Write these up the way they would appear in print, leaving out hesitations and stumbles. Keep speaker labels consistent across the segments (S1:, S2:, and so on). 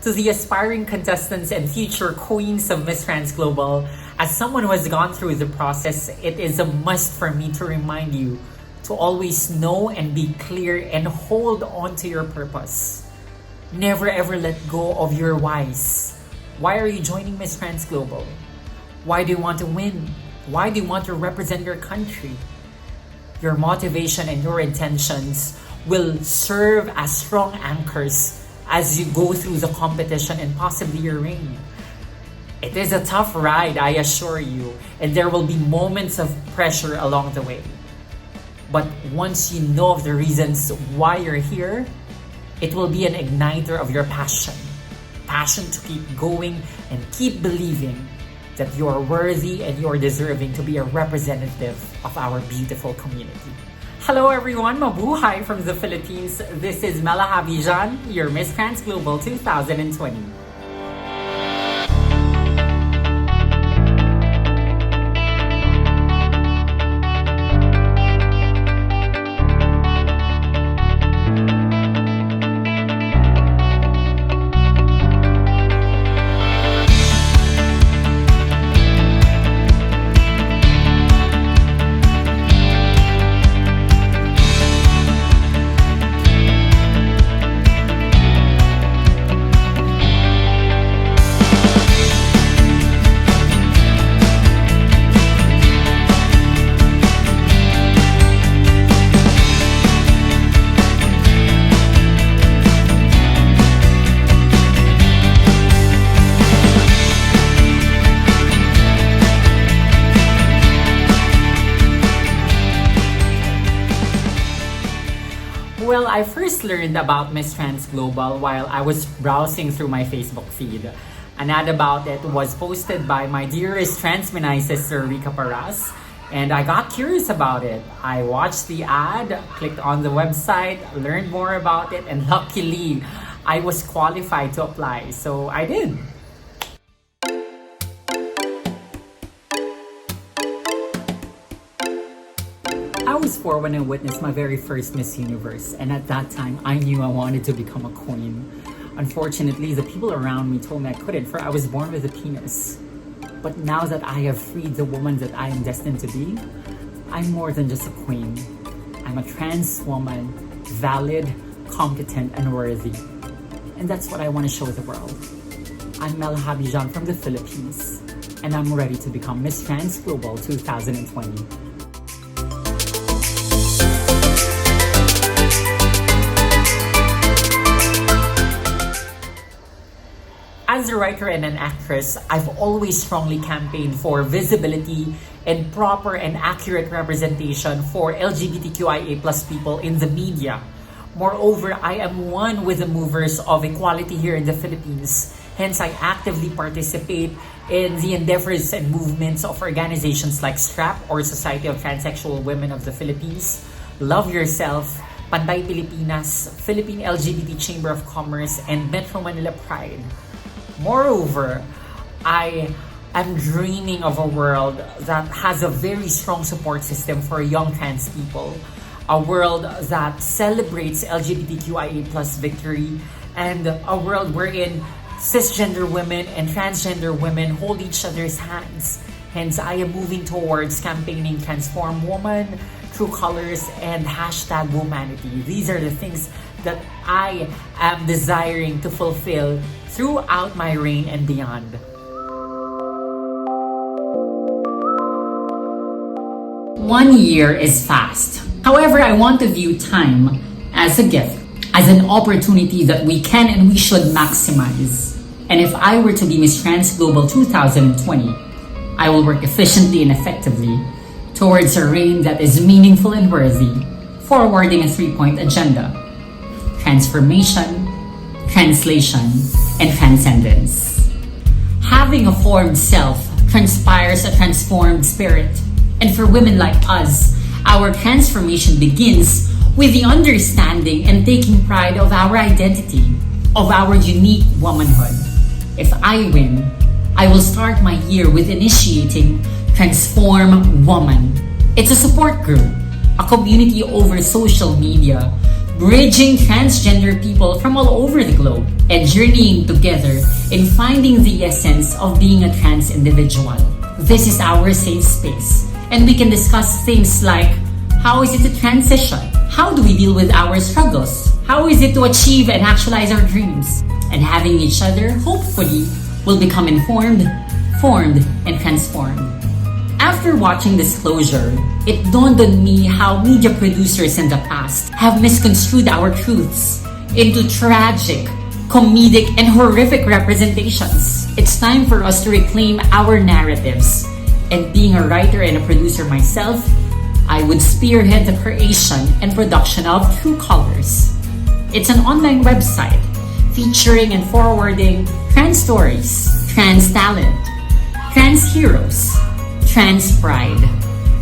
S1: To the aspiring contestants and future queens of Miss Trans Global, as someone who has gone through the process, it is a must for me to remind you to always know and be clear and hold on to your purpose. Never ever let go of your whys. Why are you joining Miss Trans Global? Why do you want to win? Why do you want to represent your country? Your motivation and your intentions will serve as strong anchors as you go through the competition and possibly your reign. It is a tough ride, I assure you, and there will be moments of pressure along the way. But once you know of the reasons why you're here, it will be an igniter of your passion. Passion to keep going and keep believing that you're worthy and you're deserving to be a representative of our beautiful community. Hello everyone, mabuhay from the Philippines. This is Mela Habijan, your Miss Trans Global 2020. Well, I first learned about Miss Trans Global while I was browsing through my Facebook feed. An ad about it was posted by my dearest transmenai sister, Rika Paras, and I got curious about it. I watched the ad, clicked on the website, learned more about it, and luckily, I was qualified to apply, so I did. I was 4 when I witnessed my very first Miss Universe, and at that time, I knew I wanted to become a queen. Unfortunately, the people around me told me I couldn't, for I was born with a penis. But now that I have freed the woman that I am destined to be, I'm more than just a queen. I'm a trans woman, valid, competent, and worthy. And that's what I want to show the world. I'm Mela Habijan from the Philippines, and I'm ready to become Miss Trans Global 2020. As a writer and an actress, I've always strongly campaigned for visibility and proper and accurate representation for LGBTQIA+ people in the media. Moreover, I am one with the movers of equality here in the Philippines. Hence, I actively participate in the endeavors and movements of organizations like STRAP, or Society of Transsexual Women of the Philippines, Love Yourself, Panday Pilipinas, Philippine LGBT Chamber of Commerce, and Metro Manila Pride. Moreover, I am dreaming of a world that has a very strong support system for young trans people. A world that celebrates LGBTQIA+ victory, and a world wherein cisgender women and transgender women hold each other's hands. Hence, I am moving towards campaigning Transform Woman, True Colors, and #Womanity. These are the things that I am desiring to fulfill throughout my reign and beyond. One year is fast. However, I want to view time as a gift, as an opportunity that we can and we should maximize. And if I were to be Miss Trans Global 2020, I will work efficiently and effectively towards a reign that is meaningful and worthy, forwarding a 3-point agenda: transformation, translation, and transcendence. Having a formed self transpires a transformed spirit. And for women like us, our transformation begins with the understanding and taking pride of our identity, of our unique womanhood. If I win, I will start my year with initiating Transform Woman. It's a support group, a community over social media bridging transgender people from all over the globe and journeying together in finding the essence of being a trans individual. This is our safe space, and we can discuss things like how is it to transition? How do we deal with our struggles? How is it to achieve and actualize our dreams? And having each other, hopefully, will become informed, formed, and transformed. After watching Disclosure, it dawned on me how media producers in the past have misconstrued our truths into tragic, comedic, and horrific representations. It's time for us to reclaim our narratives. And being a writer and a producer myself, I would spearhead the creation and production of True Colors. It's an online website featuring and forwarding trans stories, trans talent, trans heroes, trans pride.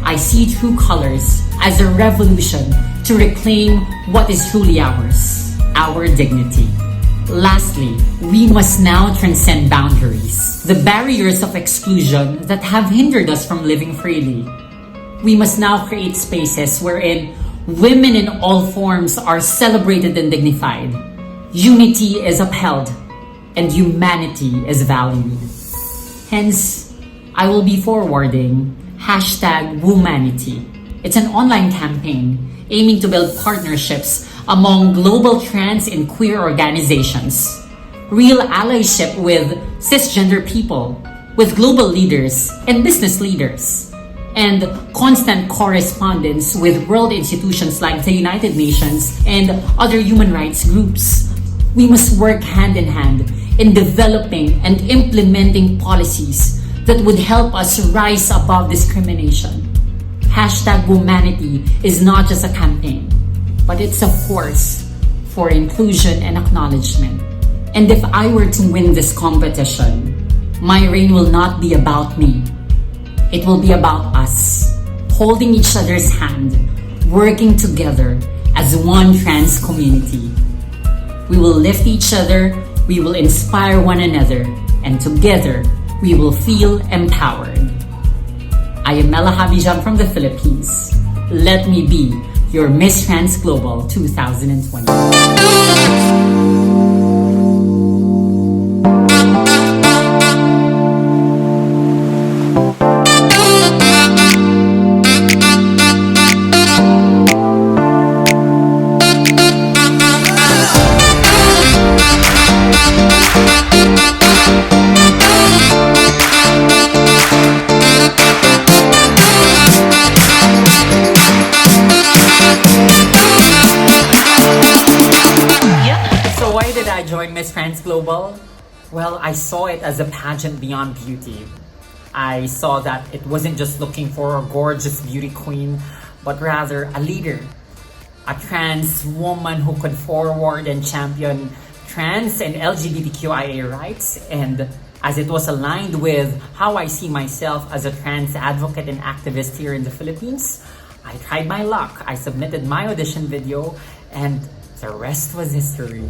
S1: I see True Colors as a revolution to reclaim what is truly ours, our dignity. Lastly, we must now transcend boundaries, the barriers of exclusion that have hindered us from living freely. We must now create spaces wherein women in all forms are celebrated and dignified. Unity is upheld and humanity is valued. Hence, I will be forwarding #Womanity. It's an online campaign aiming to build partnerships among global trans and queer organizations, real allyship with cisgender people, with global leaders and business leaders, and constant correspondence with world institutions like the United Nations and other human rights groups. We must work hand in hand in developing and implementing policies that would help us rise above discrimination. #Womanity is not just a campaign, but it's a force for inclusion and acknowledgement. And if I were to win this competition, my reign will not be about me. It will be about us, holding each other's hand, working together as one trans community. We will lift each other, we will inspire one another, and together, we will feel empowered. I am Mela Habijan from the Philippines. Let me be your Miss Trans Global 2020. I joined Miss Trans Global? Well, I saw it as a pageant beyond beauty. I saw that it wasn't just looking for a gorgeous beauty queen, but rather a leader, a trans woman who could forward and champion trans and LGBTQIA rights. And as it was aligned with how I see myself as a trans advocate and activist here in the Philippines, I tried my luck. I submitted my audition video and the rest was history.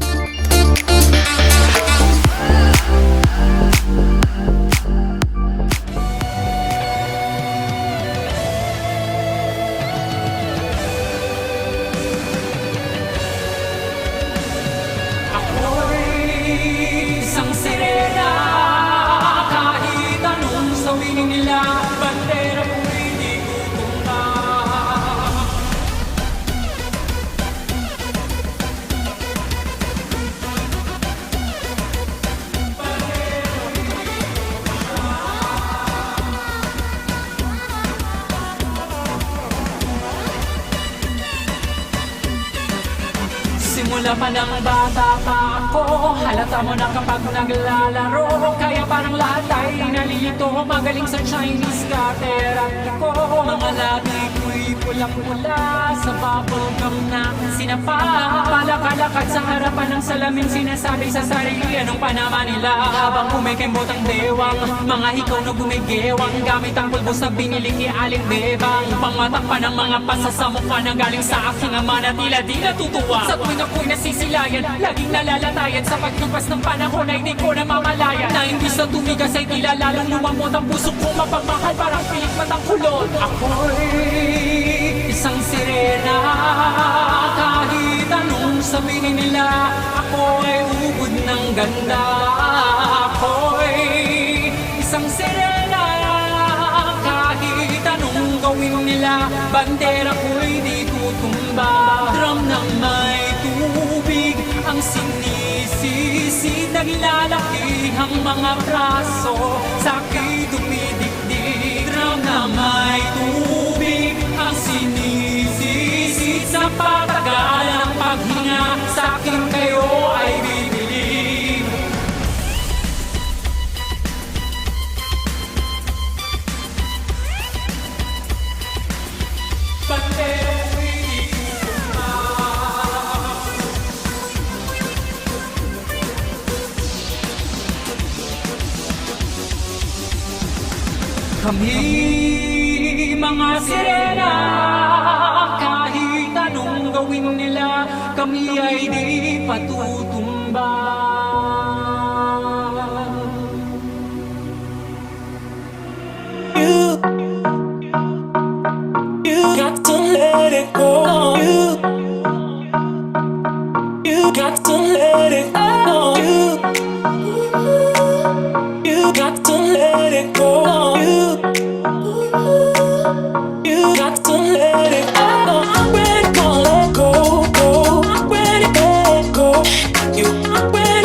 S2: Simula pa ng bata pa ako, halata mo na kapag naglalaro, kaya parang lahat ay nalilito, magaling sa Chinese karate ko. Mga lagi ko'y pulang-pula sa bubblegum na sinapa, palakad-lakad sa harapan ng salamin, sinasabi sa sarili anong panama nila. Habang kumikimot ang bewang, mga hikaw na gumigewang, gamit ang pulbos na binili ni Aling Bebang, upang matakpan ng mga pasasamukha na galing sa aking ama na tila di natutuwa. Sa tuwing ako'y nasisilayan, laging nalalatayan sa paglupas ng panahon ay di ko namamalayan, na imbis na tumigas ay tila lalong lumamot ang puso ko mapagmahal, parang pilit matang kulot. Ako'y isang sirena, kahit anong sasabihin nila ako ay ubod ng ganda. Ako'y isang sirena, kahit anong gawin nila, bandera ko'y di tutumba. Drum na may tubig ang sinisisi, naglalaki ang mga braso, sa'ki dumidikdik. Drum na may tubig ang sinisisi, sa patagal ng paghinga, sa'kin kayo ay bibilib. Bandera ko'y di tutumba. Kami mga sirena, kahit anong gawin nila, kami ay di patutumba.
S3: You got to let it go. You got to let it go. You got to let it go. You got to let it go. I'm ready to let go, go. I'm ready to let go. I'm ready.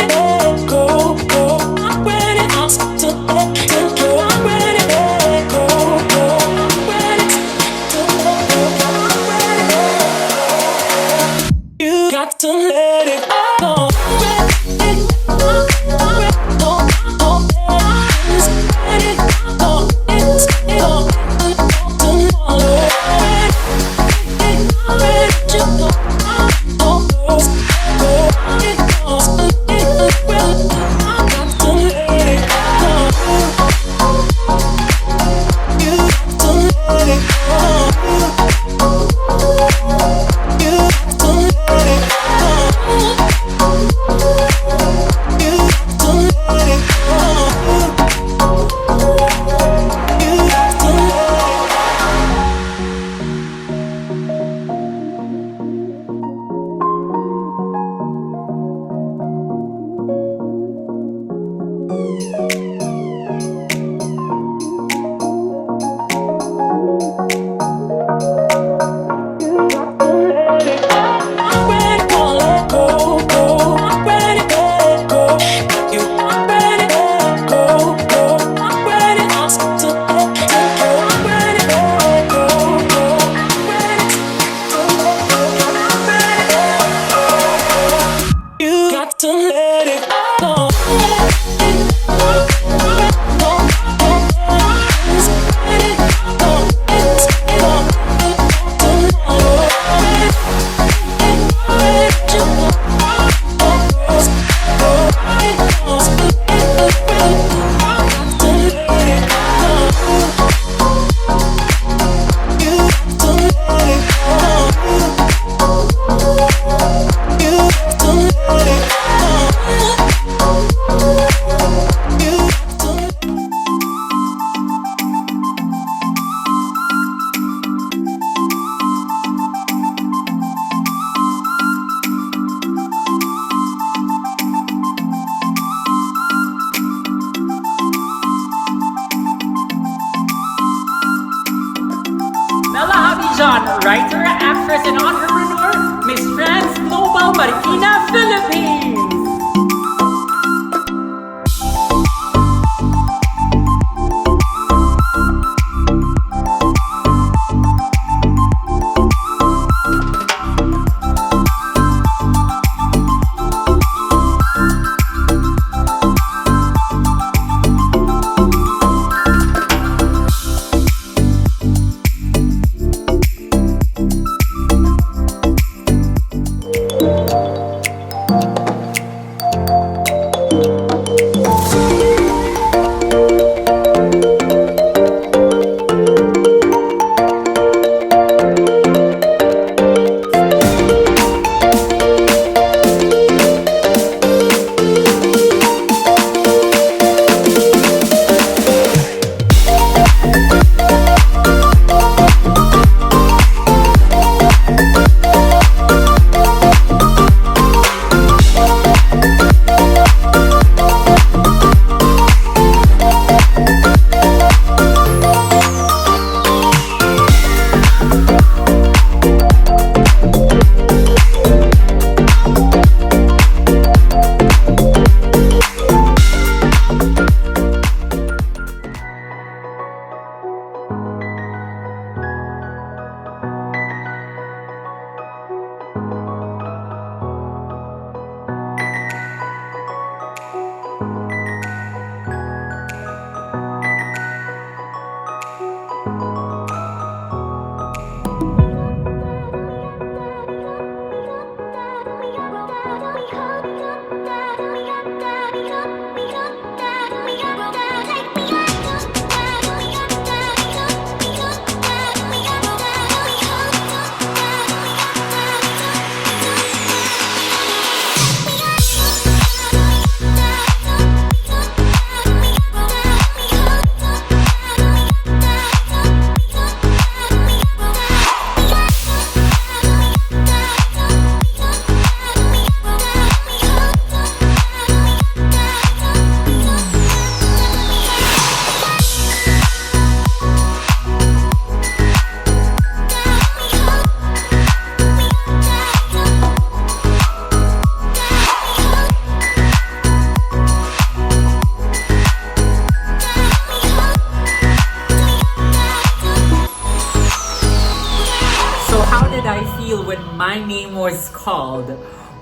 S1: was called?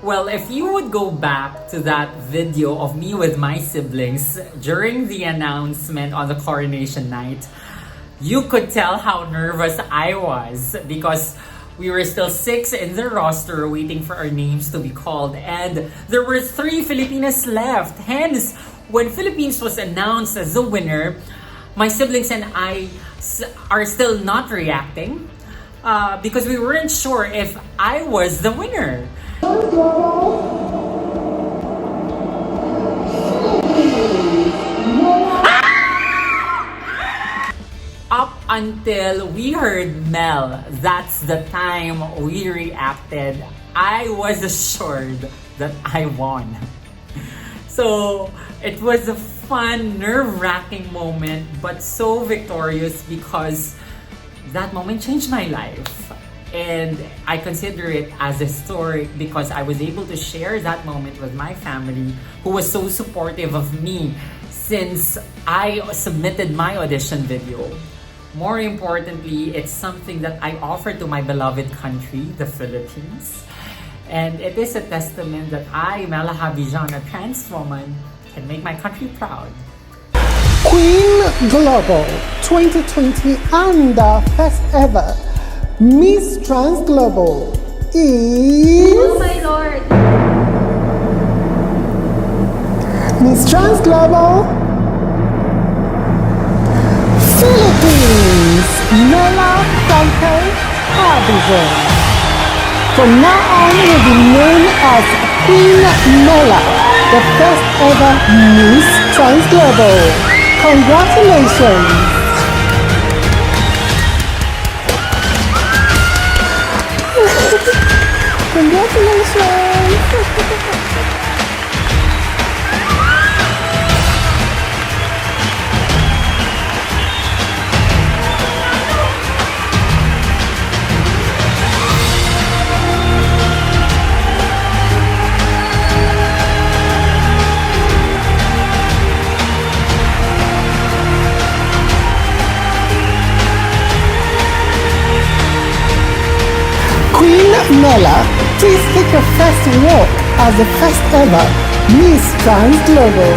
S1: Well, if you would go back to that video of me with my siblings during the announcement on the coronation night, you could tell how nervous I was because we were still 6 in the roster waiting for our names to be called, and there were 3 Filipinas left. Hence, when Philippines was announced as the winner, my siblings and I are still not reacting because we weren't sure if I was the winner. Up until we heard Mel, that's the time we reacted. I was assured that I won. So it was a fun, nerve-wracking moment, but so victorious because that moment changed my life. And I consider it as historic because I was able to share that moment with my family, who was so supportive of me since I submitted my audition video. More importantly, it's something that I offer to my beloved country, the Philippines. And it is a testament that I, Mela Habijan, a trans woman, can make my country proud.
S4: Queen Global 2020 and the first ever Miss Trans Global is...
S5: Oh my Lord!
S4: Miss Trans Global Philippines, Mela Franco Habijan. From now on will be known as Queen Mela, the first ever Miss Trans Global. Congratulations! Congratulations! Queen Mela, please take your first walk as the first ever Miss Trans Global.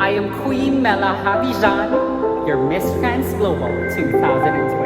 S1: I am Queen Mela Habijan, your Miss Trans Global 2020.